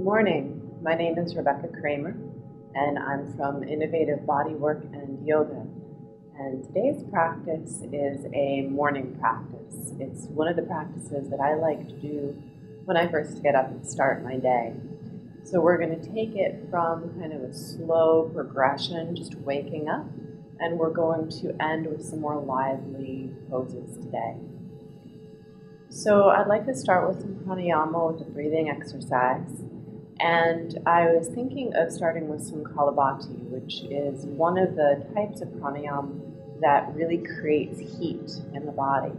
Good morning. My name is Rebecca Kramer, and I'm from Innovative Bodywork and Yoga. And today's practice is a morning practice. It's one of the practices that I like to do when I first get up and start my day. So we're going to take it from kind of a slow progression, just waking up, and we're going to end with some more lively poses today. So I'd like to start with some pranayama with a breathing exercise. And I was thinking of starting with some kalabati, which is one of the types of pranayama that really creates heat in the body.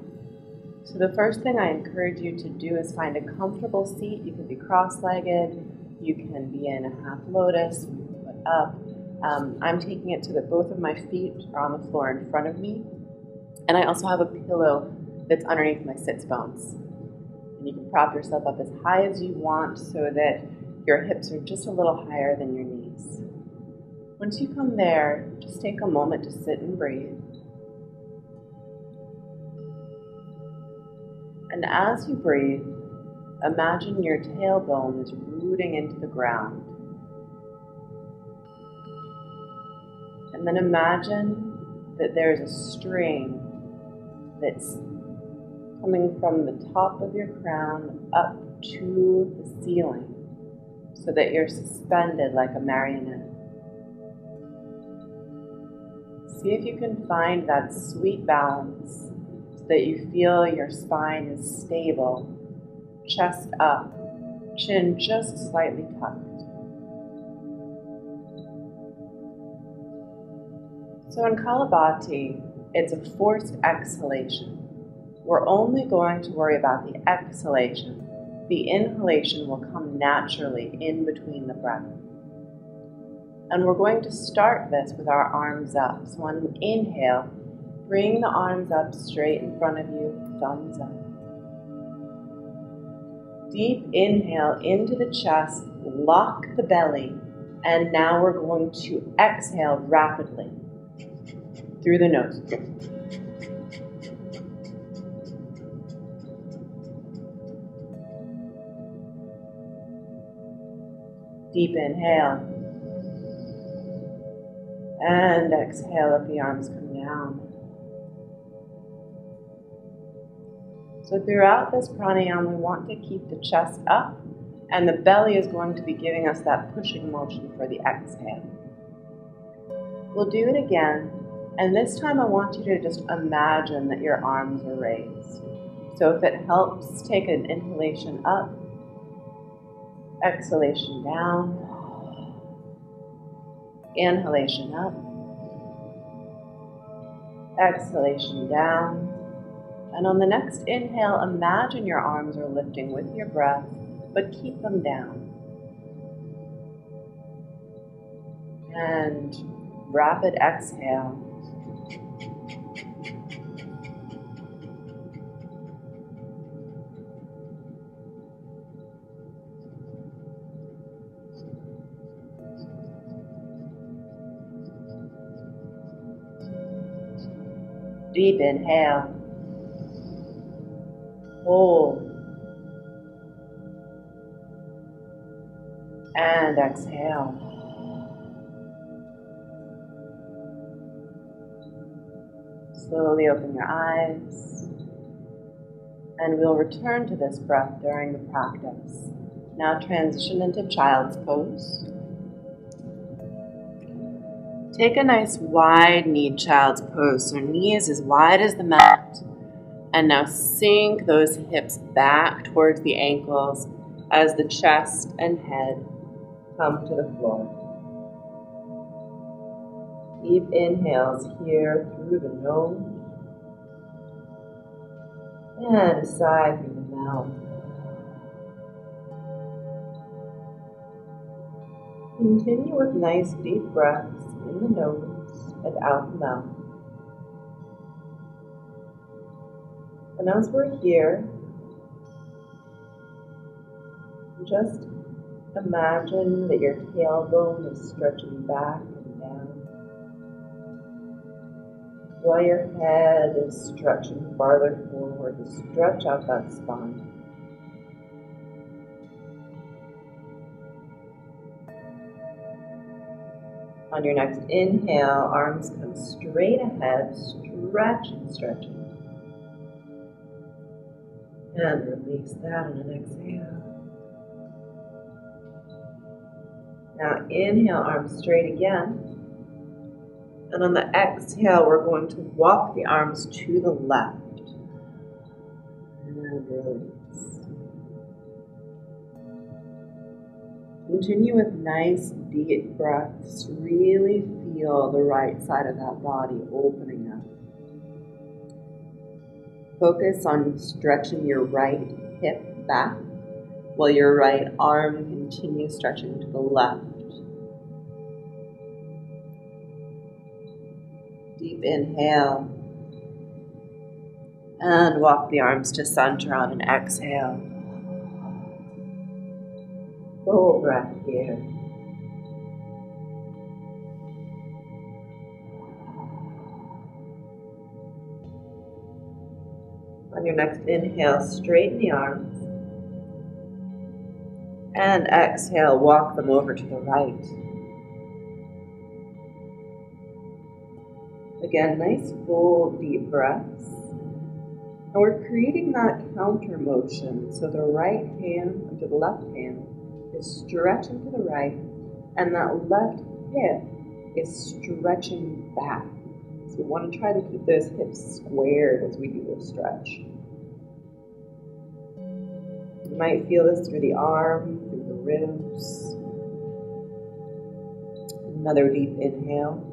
So the first thing I encourage you to do is find a comfortable seat. You can be cross-legged, you can be in a half lotus, you can put up. I'm taking it so that both of my feet are on the floor in front of me. And I also have a pillow that's underneath my sits bones. And you can prop yourself up as high as you want so that your hips are just a little higher than your knees. Once you come there, just take a moment to sit and breathe. And as you breathe, imagine your tailbone is rooting into the ground. And then imagine that there's a string that's coming from the top of your crown up to the ceiling, so that you're suspended like a marionette. See if you can find that sweet balance so that you feel your spine is stable, chest up, chin just slightly tucked. So in Kalabati, it's a forced exhalation. We're only going to worry about the exhalation. The inhalation will come naturally in between the breath. And we're going to start this with our arms up. So on an inhale, bring the arms up straight in front of you, thumbs up. Deep inhale into the chest, lock the belly, and now we're going to exhale rapidly through the nose. Deep inhale, and exhale, let the arms come down. So throughout this pranayama, we want to keep the chest up, and the belly is going to be giving us that pushing motion for the exhale. We'll do it again, and this time I want you to just imagine that your arms are raised. So if it helps, take an inhalation up, exhalation down, inhalation up, exhalation down, and on the next inhale, imagine your arms are lifting with your breath, but keep them down. And rapid exhale. Deep inhale, hold, and exhale. Slowly open your eyes, and we'll return to this breath during the practice. Now transition into child's pose. Take a nice wide-kneed child's pose, so knees as wide as the mat. And now sink those hips back towards the ankles as the chest and head come to the floor. Deep inhales here through the nose and a sigh through the mouth. Continue with nice deep breaths in the nose and out the mouth. And as we're here, just imagine that your tailbone is stretching back and down, while your head is stretching farther forward to stretch out that spine. On your next inhale, arms come straight ahead, stretching, stretching. And release that on an exhale. Now inhale, arms straight again. And on the exhale, we're going to walk the arms to the left. And release. Continue with nice deep breaths. Really feel the right side of that body opening up. Focus on stretching your right hip back while your right arm continues stretching to the left. Deep inhale. And walk the arms to center on an exhale. Full breath here. On your next inhale, straighten the arms. And exhale, walk them over to the right. Again, nice full deep breaths. And we're creating that counter motion. So the right hand under the left hand is stretching to the right, and that left hip is stretching back. So we want to try to keep those hips squared as we do this stretch. You might feel this through the arm, through the ribs. Another deep inhale.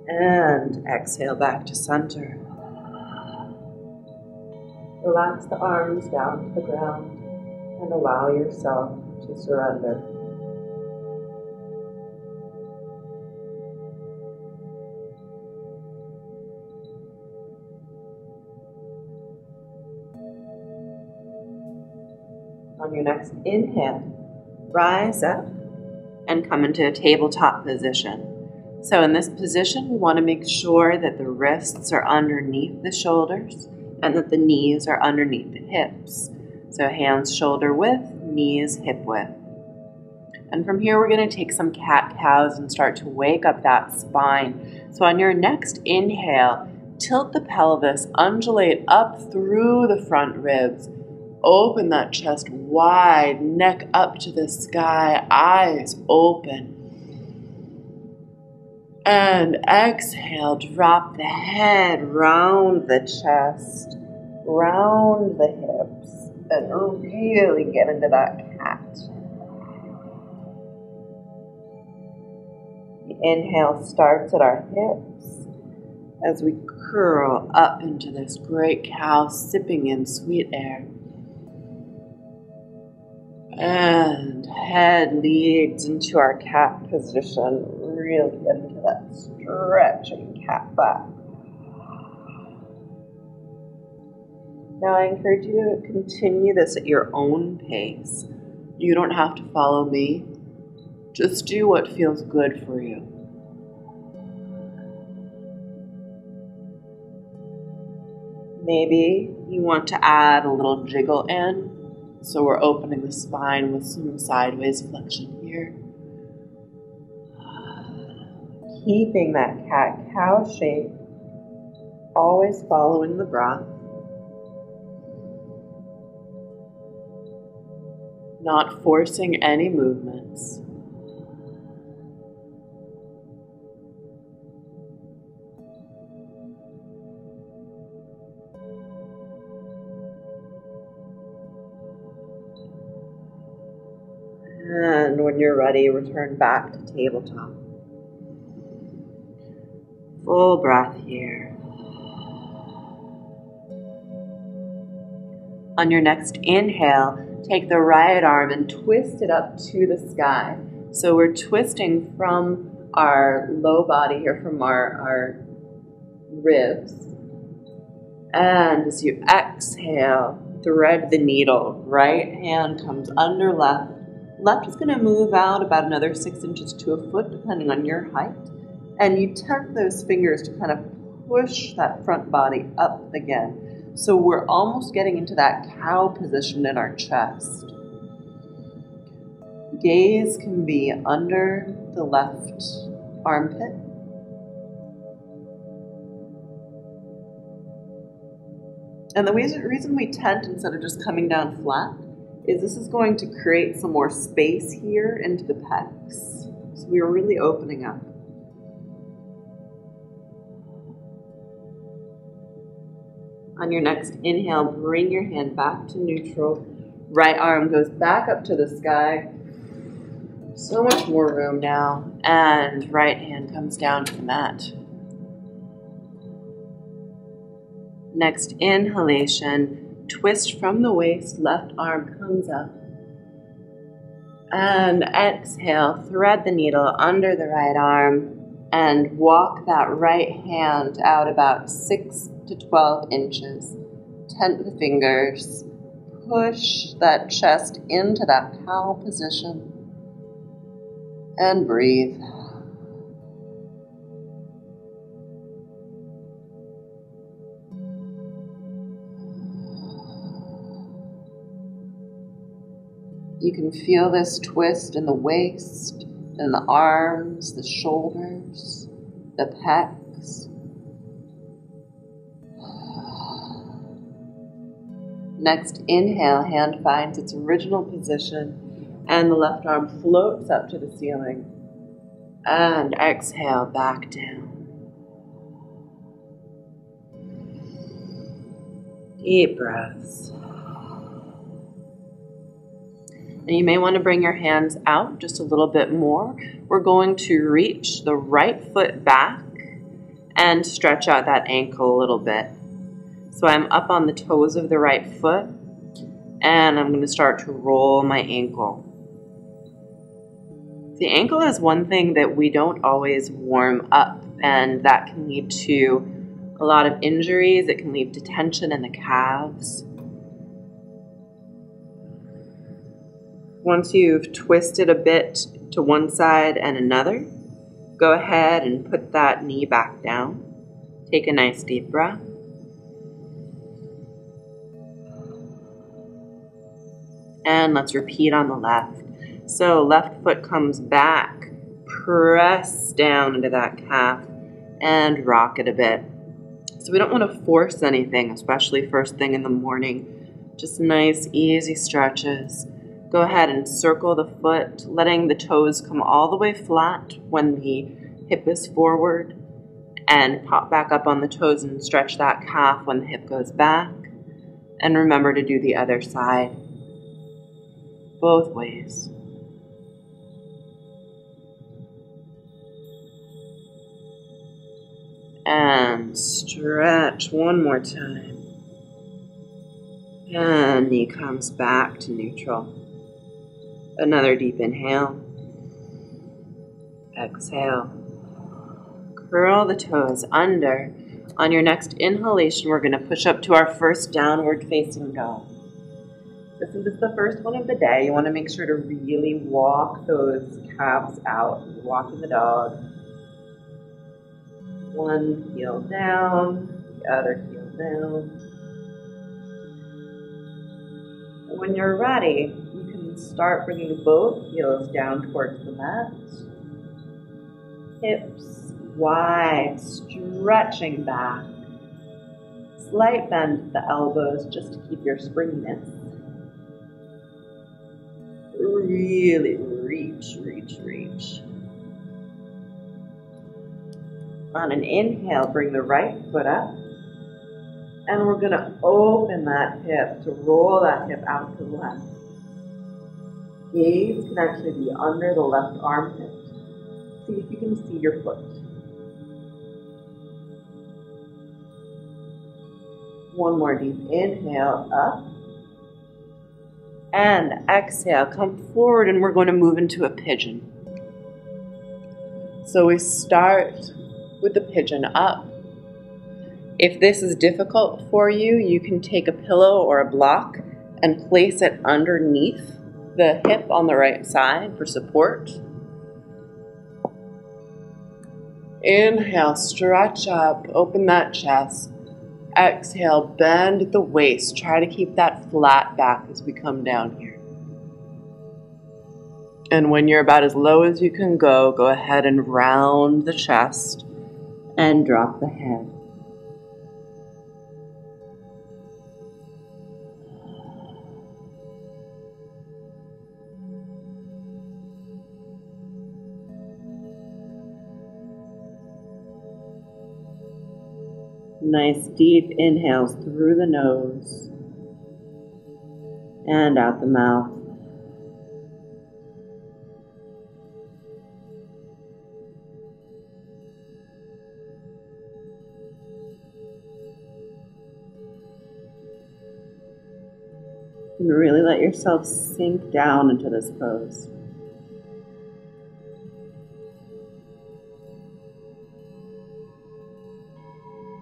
And exhale back to center. Relax the arms down to the ground and allow yourself to surrender. On your next inhale, rise up and come into a tabletop position. So in this position, we want to make sure that the wrists are underneath the shoulders and that the knees are underneath the hips. So hands shoulder width, knees hip width. And from here, we're going to take some cat-cows and start to wake up that spine. So on your next inhale, tilt the pelvis, undulate up through the front ribs. Open that chest wide, neck up to the sky, eyes open. And exhale, drop the head, round the chest, round the hips, and really get into that cat. The inhale starts at our hips as we curl up into this great cow, sipping in sweet air. And head leads into our cat position. Really get into that stretching cat back. Now I encourage you to continue this at your own pace. You don't have to follow me. Just do what feels good for you. Maybe you want to add a little jiggle in. So we're opening the spine with some sideways flexion here. Keeping that cat-cow shape, always following the breath. Not forcing any movements. And when you're ready, return back to tabletop. Full breath here. On your next inhale, take the right arm and twist it up to the sky. So we're twisting from our low body here, from our ribs. And as you exhale, thread the needle. Right hand comes under left. Left is going to move out about another 6 inches to a foot, depending on your height. And you tuck those fingers to kind of push that front body up again. So we're almost getting into that cow position in our chest. Gaze can be under the left armpit. And the reason we tent instead of just coming down flat is this is going to create some more space here into the pecs. So we are really opening up. On your next inhale, bring your hand back to neutral. Right arm goes back up to the sky. So much more room now. And right hand comes down to the mat. Next inhalation, twist from the waist, left arm comes up. And exhale, thread the needle under the right arm and walk that right hand out about 6 to 12 inches. Tent the fingers, push that chest into that cow position, and breathe. You can feel this twist in the waist, in the arms, the shoulders, the pecs. Next inhale, hand finds its original position and the left arm floats up to the ceiling. And exhale, back down. Deep breaths. And you may want to bring your hands out just a little bit more. We're going to reach the right foot back and stretch out that ankle a little bit. So I'm up on the toes of the right foot and I'm going to start to roll my ankle. The ankle is one thing that we don't always warm up, and that can lead to a lot of injuries. It can lead to tension in the calves. Once you've twisted a bit to one side and another, go ahead and put that knee back down. Take a nice deep breath. And let's repeat on the left. So left foot comes back, press down into that calf and rock it a bit. So we don't want to force anything, especially first thing in the morning. Just nice, easy stretches. Go ahead and circle the foot, letting the toes come all the way flat when the hip is forward, and pop back up on the toes and stretch that calf when the hip goes back. And remember to do the other side, both ways. And stretch one more time. And knee comes back to neutral. Another deep inhale. Exhale. Curl the toes under. On your next inhalation, we're going to push up to our first downward facing dog. This is the first one of the day. You want to make sure to really walk those calves out. Walk in the dog. One heel down, the other heel down. When you're ready, you can start bringing both heels down towards the mat. Hips wide, stretching back. Slight bend at the elbows just to keep your springiness. Really reach, reach, reach. On an inhale, bring the right foot up. And we're going to open that hip to roll that hip out to the left. Gaze can actually be under the left armpit. See if you can see your foot. One more deep inhale, up. And exhale, come forward, and we're going to move into a pigeon. So we start with the pigeon up. If this is difficult for you, you can take a pillow or a block and place it underneath the hip on the right side for support. Inhale, stretch up, open that chest. Exhale, bend at the waist. Try to keep that flat back as we come down here. And when you're about as low as you can go ahead and round the chest and drop the head. Nice deep inhales through the nose and out the mouth. And really let yourself sink down into this pose.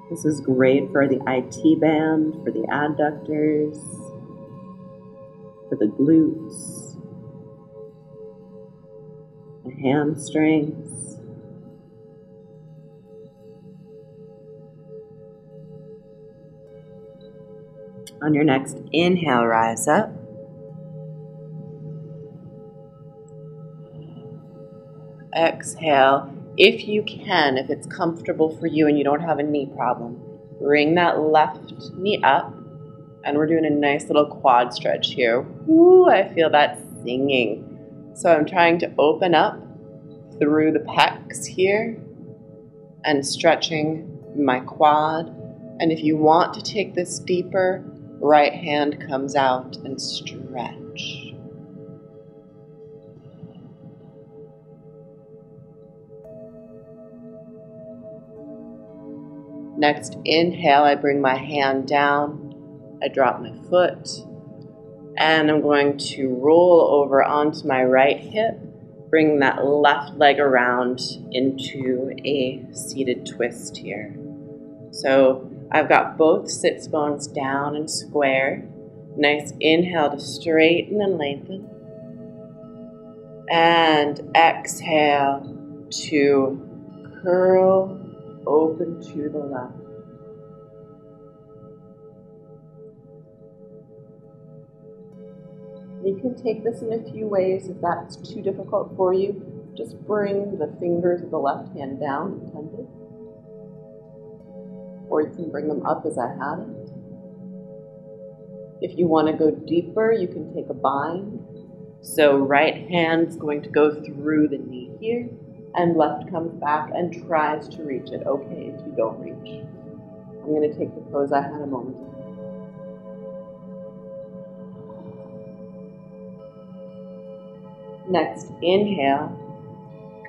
This is great for the IT band, for the adductors, for the glutes, the hamstrings. On your next inhale, rise up. Exhale. If you can, if it's comfortable for you and you don't have a knee problem, bring that left knee up, and we're doing a nice little quad stretch here. Ooh, I feel that singing. So I'm trying to open up through the pecs here and stretching my quad. And if you want to take this deeper, right hand comes out and stretch. Next inhale, I bring my hand down, I drop my foot, and I'm going to roll over onto my right hip, bring that left leg around into a seated twist here. So I've got both sits bones down and square. Nice inhale to straighten and lengthen. And exhale to curl open to the left. You can take this in a few ways. If that's too difficult for you, just bring the fingers of the left hand down and tend it. Or you can bring them up as I had it. If you want to go deeper, you can take a bind. So right hand's going to go through the knee here, and left comes back and tries to reach it. Okay, if you don't reach. I'm going to take the pose I had a moment ago. Next, inhale,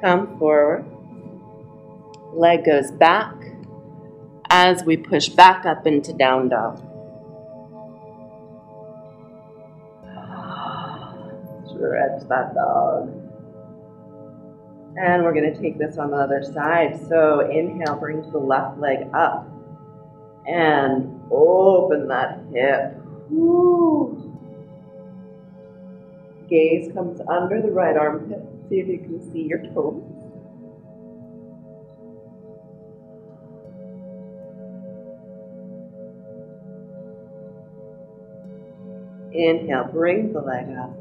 come forward. Leg goes back as we push back up into down dog. Stretch that dog. And we're going to take this on the other side. So inhale brings the left leg up and open that hip. Woo. Gaze comes under the right armpit. See if you can see your toes. Inhale, bring the leg up.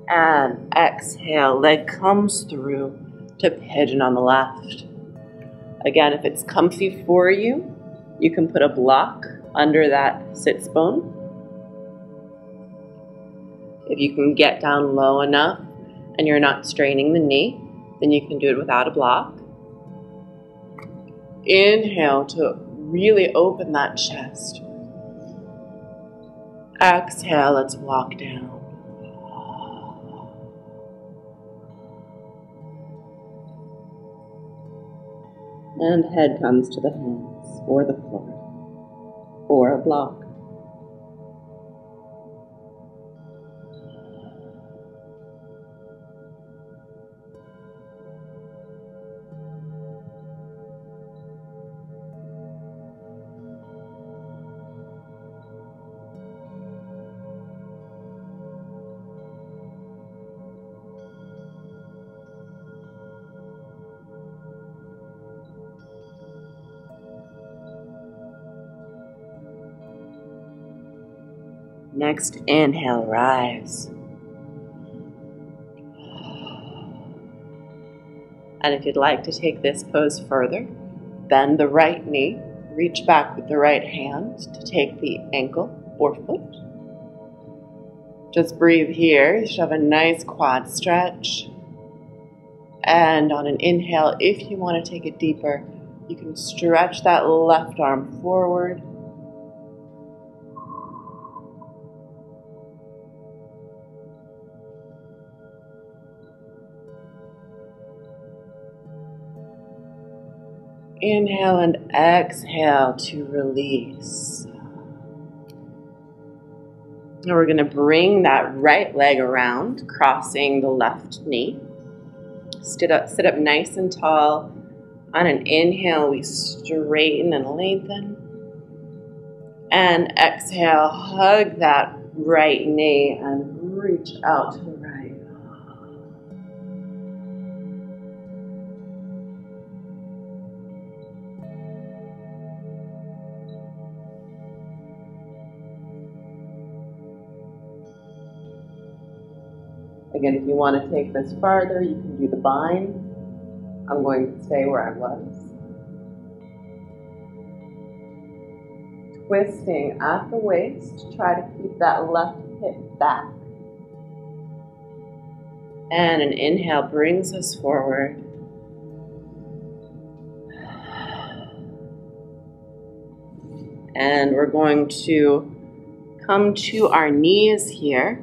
And exhale, leg comes through to pigeon on the left. Again, if it's comfy for you, you can put a block under that sits bone. If you can get down low enough and you're not straining the knee, then you can do it without a block. Inhale to really open that chest. Exhale, let's walk down. And head comes to the hands or the floor or a block. Next, inhale, rise. And if you'd like to take this pose further, bend the right knee, reach back with the right hand to take the ankle or foot. Just breathe here. You should have a nice quad stretch. And on an inhale, if you want to take it deeper, you can stretch that left arm forward. Inhale and exhale to release. Now we're going to bring that right leg around, crossing the left knee. Sit up nice and tall. On an inhale, we straighten and lengthen. And exhale, hug that right knee and reach out to the right. Again, if you want to take this farther, you can do the bind. I'm going to stay where I was. Twisting at the waist, try to keep that left hip back. And an inhale brings us forward. And we're going to come to our knees here.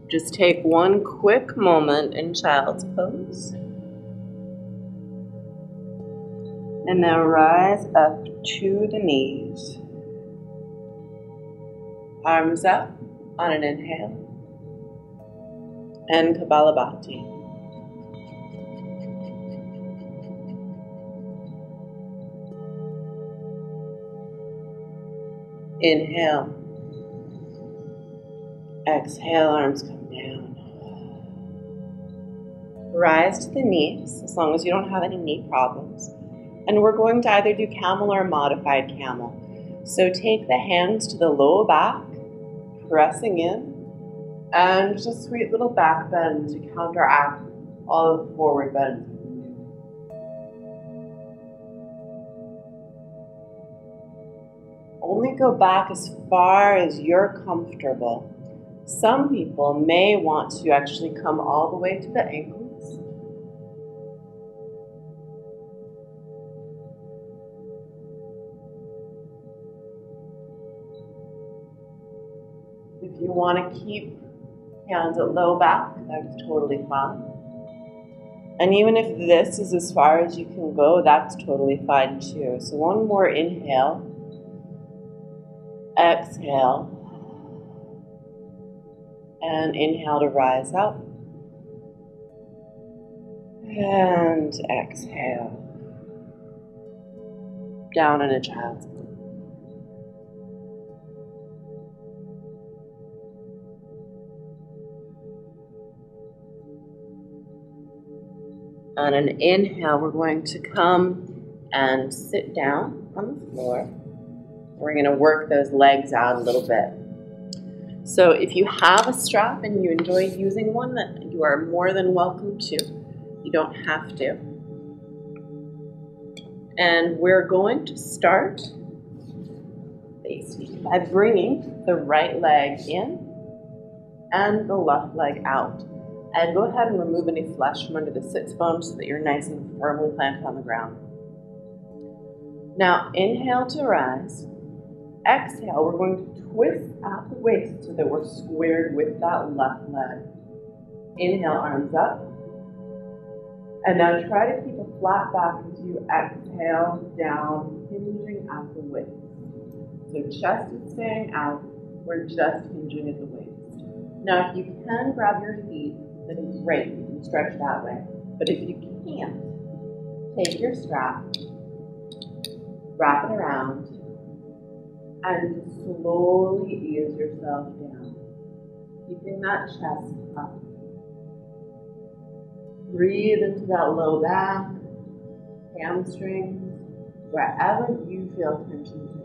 Just take one quick moment in child's pose. And now rise up to the knees. Arms up on an inhale. And Kapalabhati. Inhale. Exhale, arms come down. Rise to the knees, as long as you don't have any knee problems. And we're going to either do camel or modified camel. So take the hands to the low back, pressing in, and just a sweet little back bend to counteract all of the forward bends. Only go back as far as you're comfortable. Some people may want to actually come all the way to the ankles. If you want to keep hands at low back, that's totally fine. And even if this is as far as you can go, that's totally fine too. So one more inhale. Exhale. And inhale to rise up. And exhale. Down in a child's pose. On an inhale, we're going to come and sit down on the floor. We're going to work those legs out a little bit. So if you have a strap and you enjoy using one, that you are more than welcome to. You don't have to. And we're going to start by bringing the right leg in and the left leg out. And go ahead and remove any flesh from under the sits bones so that you're nice and firmly planted on the ground. Now inhale to rise. Exhale, we're going to twist at the waist so that we're squared with that left leg. Inhale, arms up. And now try to keep a flat back as you exhale down, hinging at the waist. So chest is staying out, we're just hinging at the waist. Now if you can grab your feet, then great, you can stretch that way. But if you can't, take your strap, wrap it around, and slowly ease yourself down, keeping that chest up. Breathe into that low back, hamstrings, wherever you feel tension today.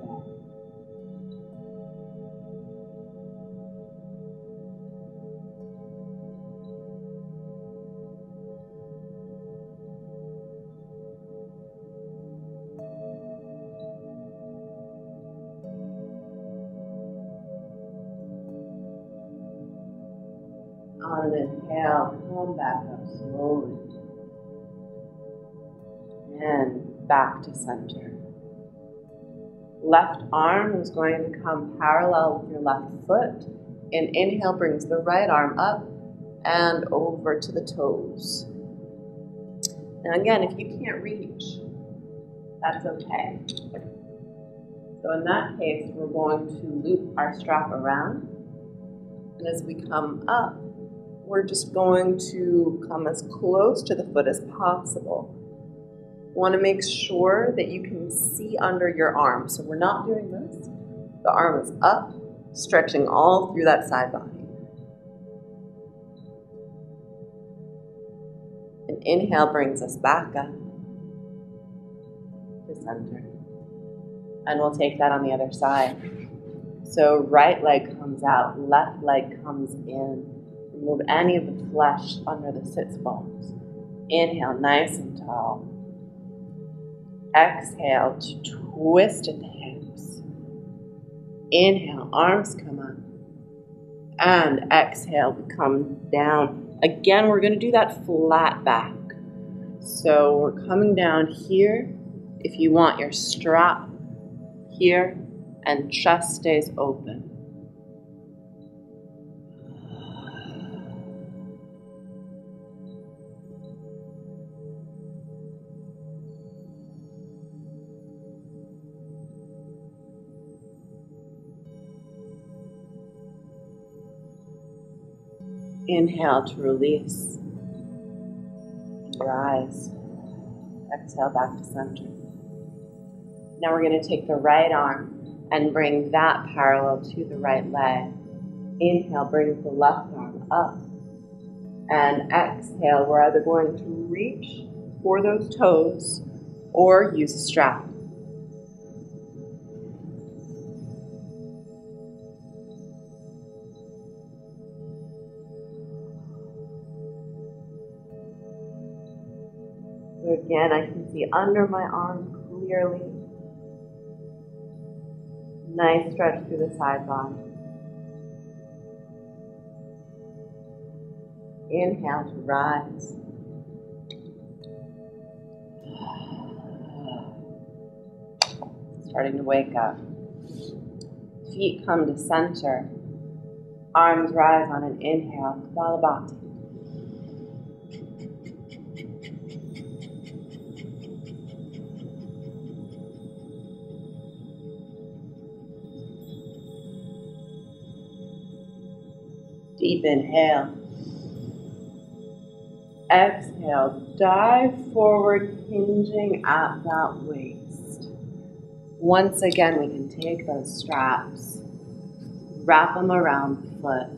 On an inhale, come back up slowly. And back to center. Left arm is going to come parallel with your left foot. And inhale brings the right arm up and over to the toes. And again, if you can't reach, that's okay. So in that case, we're going to loop our strap around. And as we come up, we're just going to come as close to the foot as possible. Want to make sure that you can see under your arm. So we're not doing this. The arm is up, stretching all through that side body. And inhale brings us back up to center. And we'll take that on the other side. So right leg comes out, left leg comes in. Remove any of the flesh under the sits bones. Inhale, nice and tall. Exhale to twist at the hips. Inhale, arms come up. And exhale, we come down. Again, we're going to do that flat back. So we're coming down here. If you want your strap here, and chest stays open. Inhale to release, rise. Exhale back to center. Now we're going to take the right arm and bring that parallel to the right leg. Inhale, bring the left arm up. And exhale, we're either going to reach for those toes or use a strap. So again, I can see under my arm clearly. Nice stretch through the side body. Inhale to rise. Starting to wake up. Feet come to center. Arms rise on an inhale. Kapalabhati. Deep inhale. Exhale, dive forward, hinging at that waist. Once again, we can take those straps, wrap them around the foot,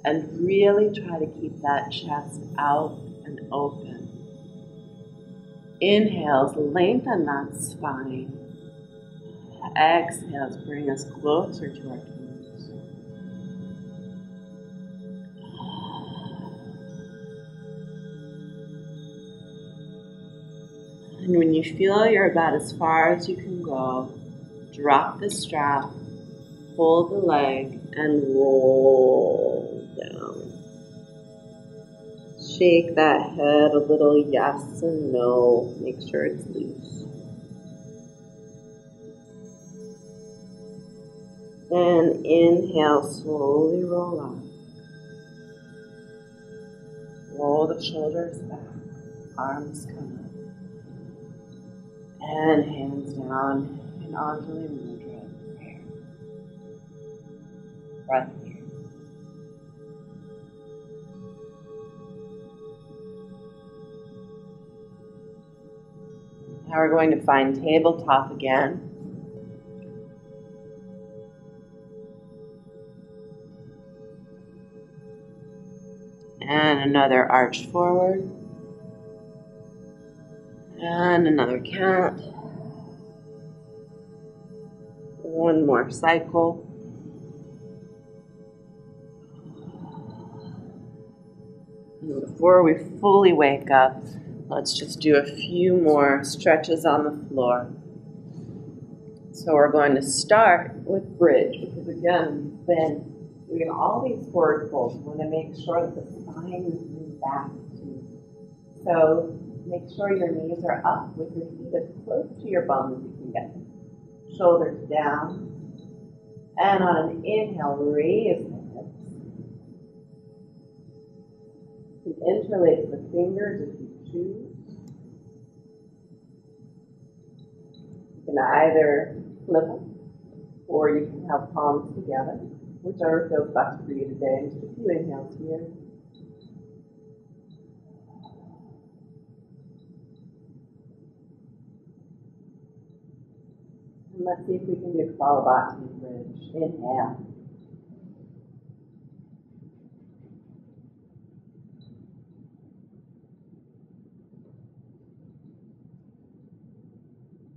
and really try to keep that chest out and open. Inhales, lengthen that spine. Exhales, bring us closer to our toes. And when you feel you're about as far as you can go, drop the strap, hold the leg, and roll down. Shake that head a little, yes and no. Make sure it's loose. Then inhale, slowly roll up. Roll the shoulders back, arms come up. And hands down in Anjali Mudra prayer. Breath here. Now we're going to find tabletop again. And another arch forward. And another cat. One more cycle. And before we fully wake up, let's just do a few more stretches on the floor. So we're going to start with bridge, because again, we've Doing all these forward folds, we want to make sure that the spine is moving back too. So make sure your knees are up with your feet as close to your bum as you can get them. Shoulders down. And on an inhale, raise the hips. You can interlace the fingers if you choose. You can either flip them, or you can have palms together, whichever feels best for you today. Just a few inhales here. And let's see if we can do Kapalabhati bridge. Inhale.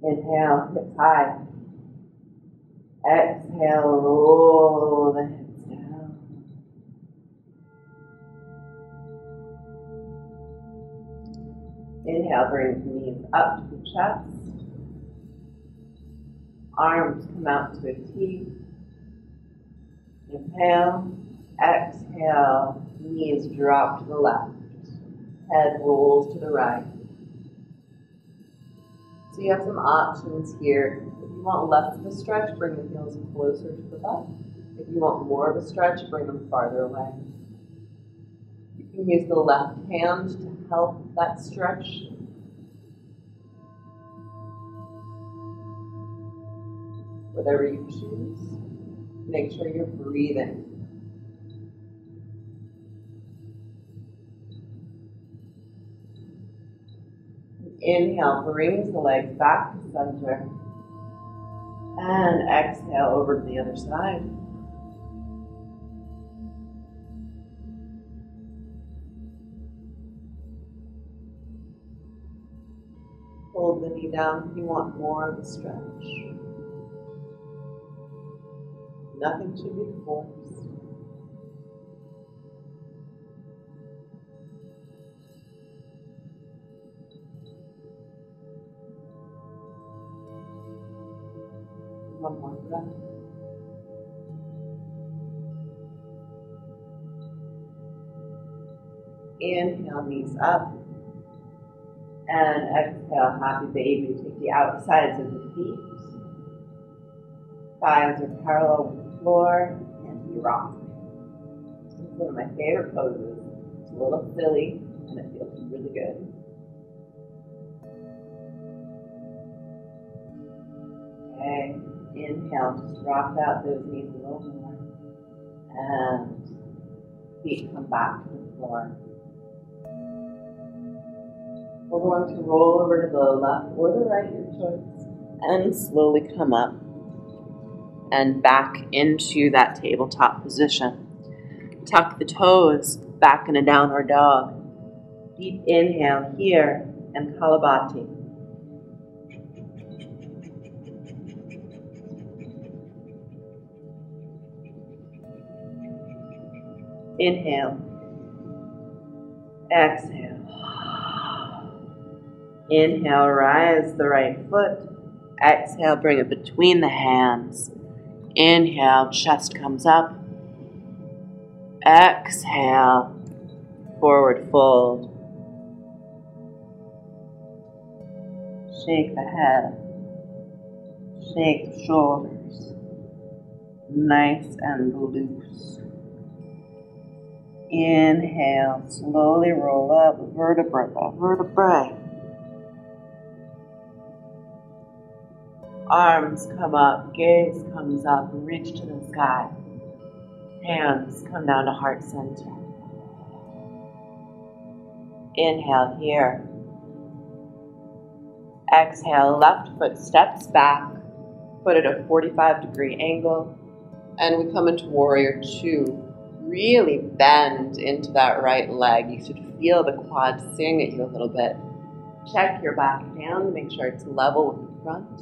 Inhale, hips high. Exhale, roll the hips down. Inhale, bring the knees up to the chest. Arms come out to a T. Inhale, exhale, knees drop to the left. Head rolls to the right. So you have some options here. If you want less of a stretch, bring the heels closer to the butt. If you want more of a stretch, bring them farther away. You can use the left hand to help that stretch. Whatever you choose, make sure you're breathing. Inhale brings the legs back to center. And exhale over to the other side. Hold the knee down if you want more of a stretch. Nothing should be forced. One more breath. Inhale, knees up. And exhale, happy baby. Take the outsides of the feet. Thighs are parallel with the floor, and you rock. It's one of my favorite poses. It's a little silly, and it feels really good. Okay, inhale, just rock out those knees a little more. And feet come back to the floor. We're going to roll over to the left or the right, your choice, and slowly come up and back into that tabletop position. Tuck the toes back in a downward dog. Deep inhale here and Kapalabhati. Inhale. Exhale. Inhale, rise the right foot. Exhale, bring it between the hands. Inhale, chest comes up. Exhale, forward fold. Shake the head. Shake the shoulders. Nice and loose. Inhale, slowly roll up, vertebra by vertebrae. Arms come up, gaze comes up, reach to the sky. Hands come down to heart center. Inhale here. Exhale, left foot steps back, foot at a 45-degree angle, and we come into warrior two. Really bend into that right leg. You should feel the quad sing at you a little bit. Check your back down, make sure it's level with the front.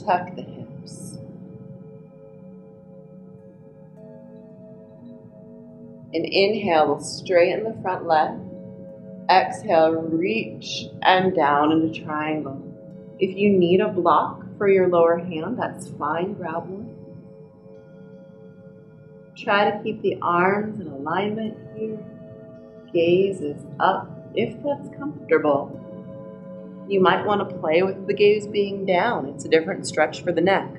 Tuck the hips. And inhale, we'll straighten the front leg. Exhale, reach and down into triangle. If you need a block prefer your lower hand, that's fine, grab one. Try to keep the arms in alignment here. Gaze is up if that's comfortable. You might want to play with the gaze being down. It's a different stretch for the neck.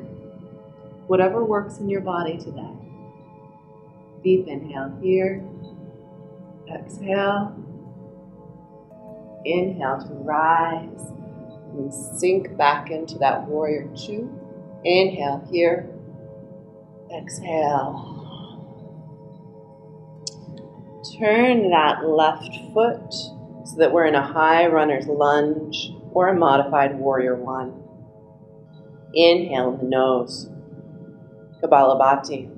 Whatever works in your body today. Deep inhale here. Exhale. Inhale to rise. And sink back into that warrior two. Inhale here. Exhale. Turn that left foot so that we're in a high runner's lunge or a modified warrior one. Inhale in the nose. Kapalabhati.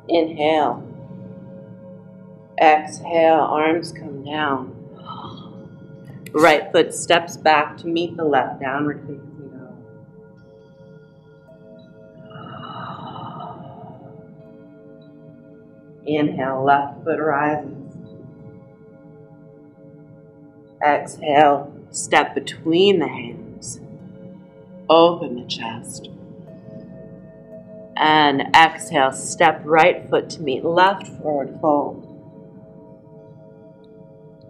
Inhale. Exhale, arms come down. Right foot steps back to meet the left, downward facing dog. Inhale, left foot rises. Exhale, step between the hands. Open the chest. And exhale, step right foot to meet left, forward fold.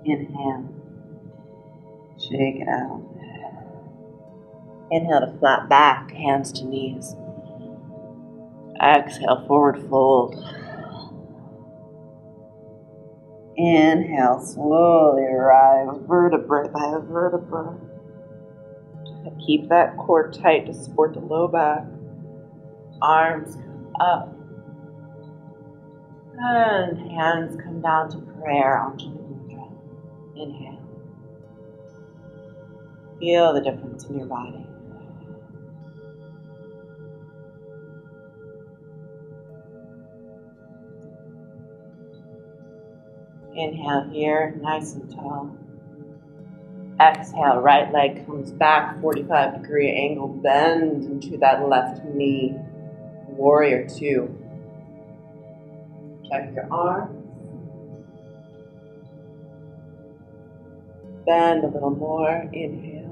Inhale. Shake it out. Inhale to flat back, hands to knees. Exhale, forward fold. Inhale, slowly rise, vertebrae by vertebra. Keep that core tight to support the low back. Arms come up. And hands come down to prayer, Anjali Mudra. Inhale. Feel the difference in your body. Inhale here, nice and tall. Exhale, right leg comes back, 45-degree angle, bend into that left knee. Warrior two. Check your arms. Bend a little more, inhale.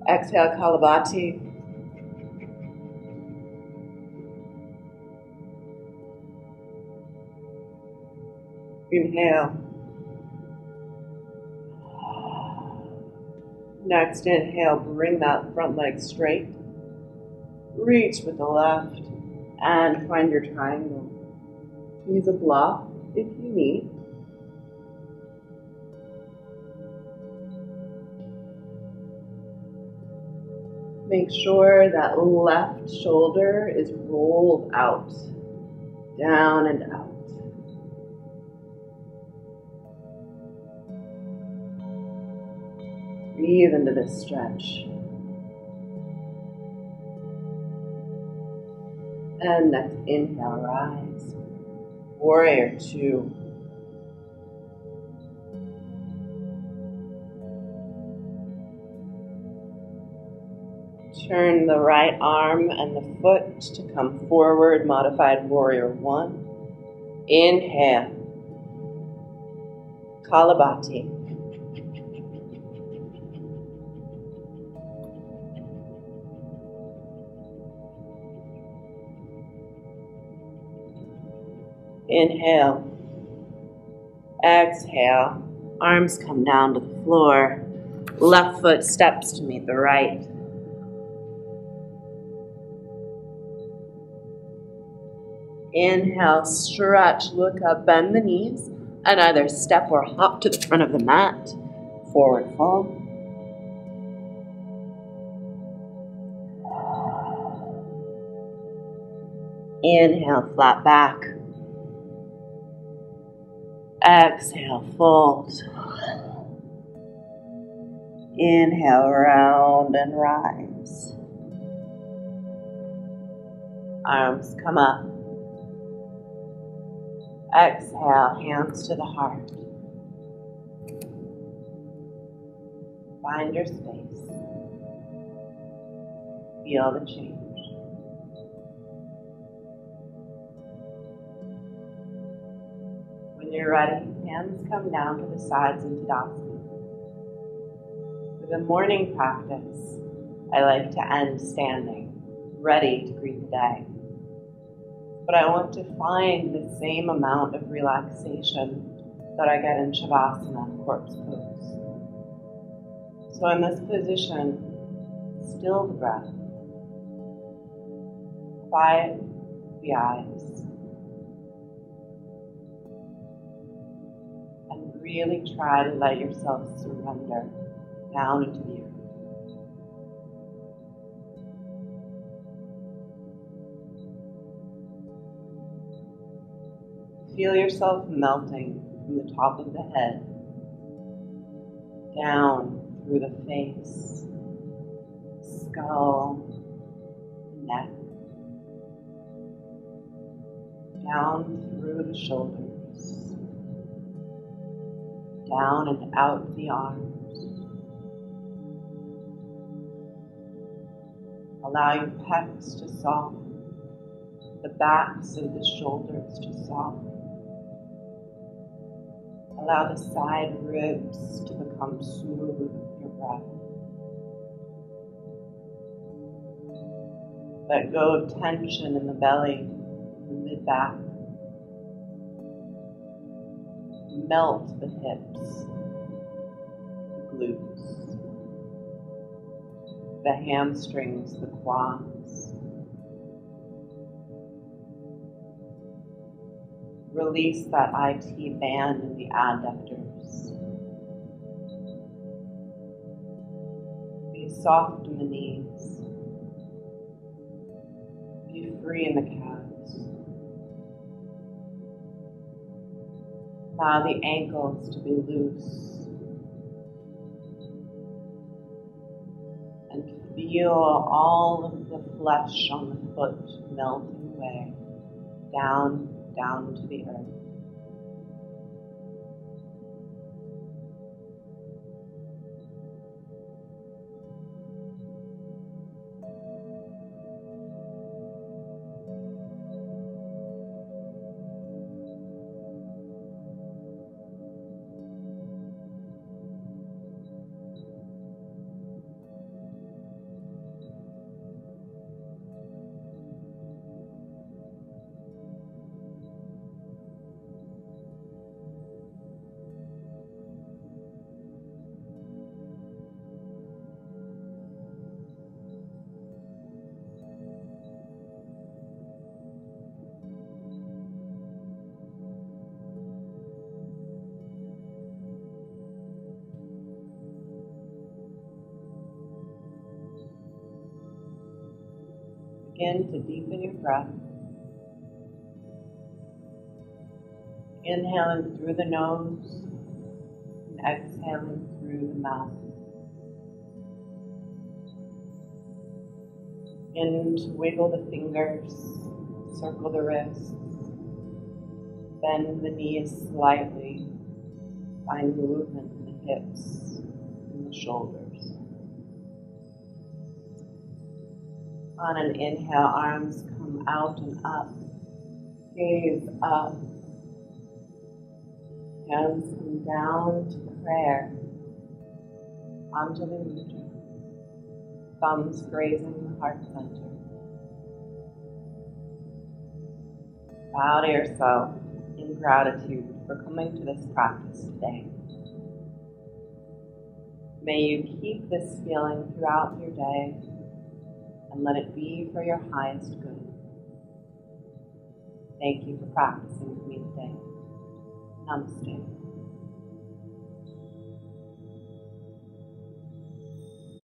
Exhale, Kapalabhati. Inhale. Next inhale, bring that front leg straight. Reach with the left and find your triangle. Use a block if you need. Make sure that left shoulder is rolled out, down and out. Breathe into this stretch. And next inhale, rise. Warrior two. Turn the right arm and the foot to come forward, modified warrior one. Inhale. Kapalabhati. Inhale. Exhale. Arms come down to the floor. Left foot steps to meet the right. Inhale, stretch, look up, bend the knees, and either step or hop to the front of the mat. Forward fold. Inhale, flat back. Exhale, fold. Inhale, round and rise. Arms come up. Exhale, hands to the heart. Find your space. Feel the change. When you're ready, hands come down to the sides in Tadasana. For the morning practice, I like to end standing, ready to greet the day. But I want to find the same amount of relaxation that I get in Shavasana, corpse pose. So in this position, still the breath, quiet the eyes, and really try to let yourself surrender down into the earth. Feel yourself melting from the top of the head, down through the face, skull, neck, down through the shoulders, down and out the arms. Allow your pecs to soften, the backs of the shoulders to soften. Allow the side ribs to become smooth with your breath. Let go of tension in the belly, the mid-back. Melt the hips, the glutes, the hamstrings, the quads. Release that IT band in the adductors. Be soft in the knees. Be free in the calves. Allow the ankles to be loose. And feel all of the flesh on the foot melting away, down to the earth. Begin to deepen your breath. Inhaling through the nose and exhaling through the mouth. Begin to wiggle the fingers, circle the wrists, bend the knees slightly, find movement in the hips and the shoulders. On an inhale, arms come out and up, gaze up, hands come down to prayer, Anjali Mudra, thumbs grazing the heart center. Bow to yourself in gratitude for coming to this practice today. May you keep this feeling throughout your day and let it be for your highest good. Thank you for practicing with me today. Namaste.